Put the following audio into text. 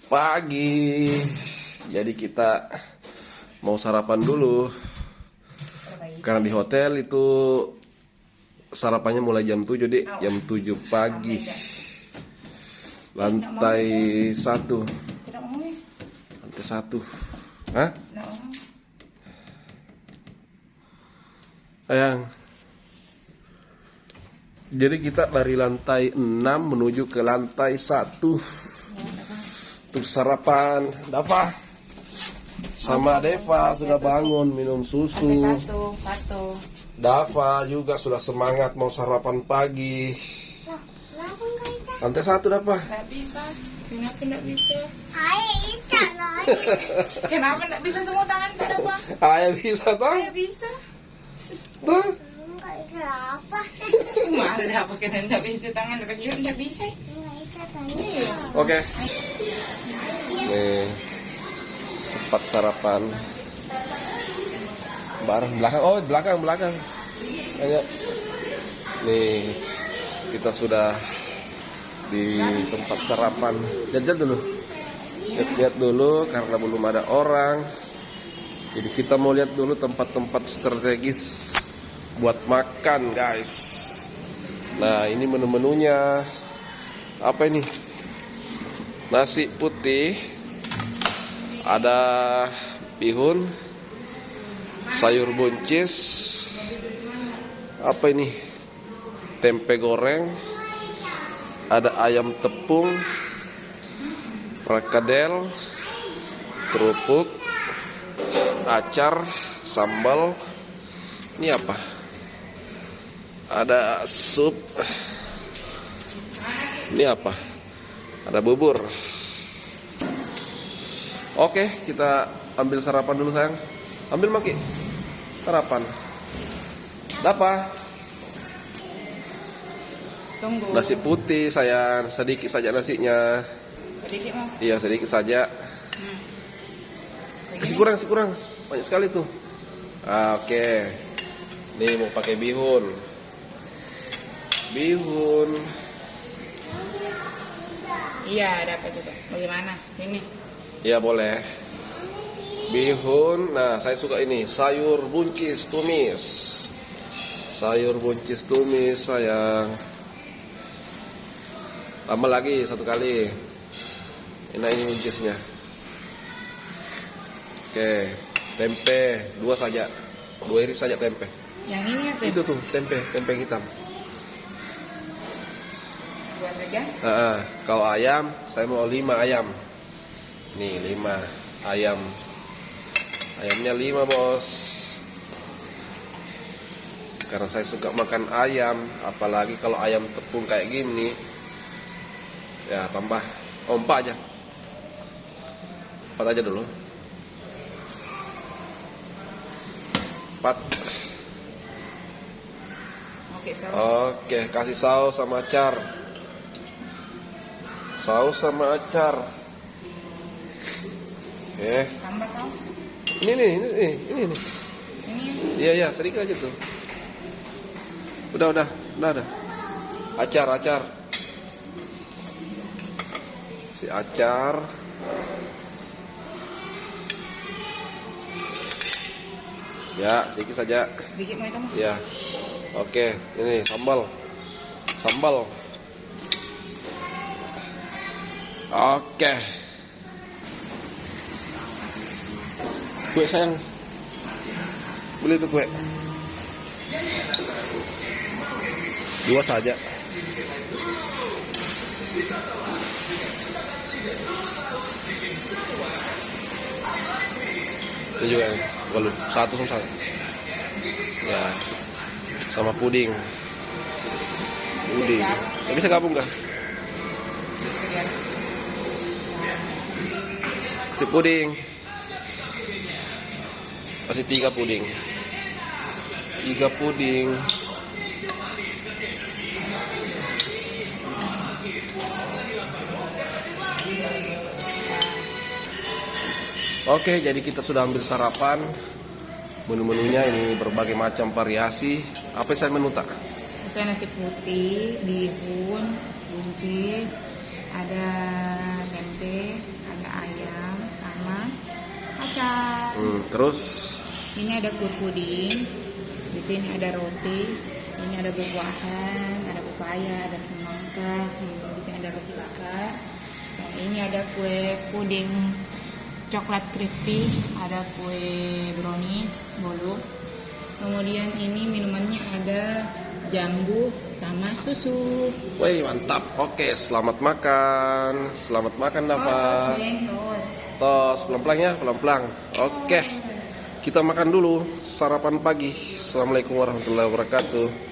pagi. Jadi kita mau sarapan dulu. Karena di hotel itu sarapannya mulai jam 7, Dek. Jam 7 pagi. Lantai 1. Lantai 1. Hah? Sayang. Jadi kita dari lantai 6 menuju ke lantai 1 untuk sarapan. Dafa sama Deva sudah bangun minum susu. Satu. Dafa juga sudah semangat mau sarapan pagi. Lantai 1 Dafa. Nggak bisa. Kenapa nggak bisa? Kenapa Kenapa nggak bisa semua tangan pada Pak? Ayah bisa toh? Saya bisa. Tuh. Mana apa kena nggak bisa tangan kecil nggak bisa? Oke. Nih tempat sarapan. Bareng belakang. Oh belakang. Ayo. Nih kita sudah di tempat sarapan. Jajan dulu. Lihat dulu karena belum ada orang. Jadi kita mau lihat dulu tempat-tempat strategis buat makan, guys. Nah, ini menu-menunya. Apa ini? Nasi putih. Ada bihun, sayur buncis. Apa ini? Tempe goreng. Ada ayam tepung, perkedel, kerupuk, acar, sambal. Ini apa? Ada sup. Ini apa? Ada bubur. Oke, kita ambil sarapan dulu sayang. Ambil Maki. Sarapan. Dapat. Tunggu. Nasi putih sayang, sedikit saja nasinya. Sedikit mau. Iya, sedikit saja. Kasih kurang. Banyak sekali tuh. Oke. Nih mau pakai bihun. Iya, dapat juga. Bagaimana? Sini. Iya boleh. Bihun. Nah, saya suka ini sayur buncis tumis. Sayur buncis tumis sayang. Tambah lagi satu kali. Ini buncisnya. Oke, tempe 2 saja. 2 iris saja tempe. Yang ini apa? Itu tuh tempe hitam. 2 saja. Kalau ayam, saya mau 5 ayam. Nih 5 ayam. Ayamnya 5 bos. Karena saya suka makan ayam, apalagi kalau ayam tepung kayak gini. Ya tambah 4 aja. 4 aja dulu. 4. Oke, kasih saus sama acar. Oke. Tambah saus. Ini. Ini. Iya, sedikit aja tuh. Udah. Acar. Si acar. Ya, sedikit saja. Dikit mau itu mah. Ya. Oke, ini sambal. Oke. Kue sayang. Beli tuh kue. 2 saja. Ini juga belum 1 sama. Ya. Sama puding. Bisa gabung gak? Kasih puding. Kasih 3 puding. 3 puding. Oke, jadi kita sudah ambil sarapan. Menu-menunya ini berbagai macam variasi. Apa yang saya menu tak? Saya nasi putih, bihun, buncis, ada tempe, ada kacang. Terus Ini ada kue puding. Di sini ada roti. Ini ada buah-buahan, ada pepaya, ada semangka. Di sini ada roti bakar. Nah, ini ada kue puding coklat crispy, ada kue brownies bolu. Kemudian ini minumannya ada jambu sama susu. wih mantap. Oke, selamat makan. Selamat makan Dava. Terus. Tos pelan-pelan ya, pelan-pelan. Oke. Kita makan dulu sarapan pagi. Assalamualaikum warahmatullahi wabarakatuh.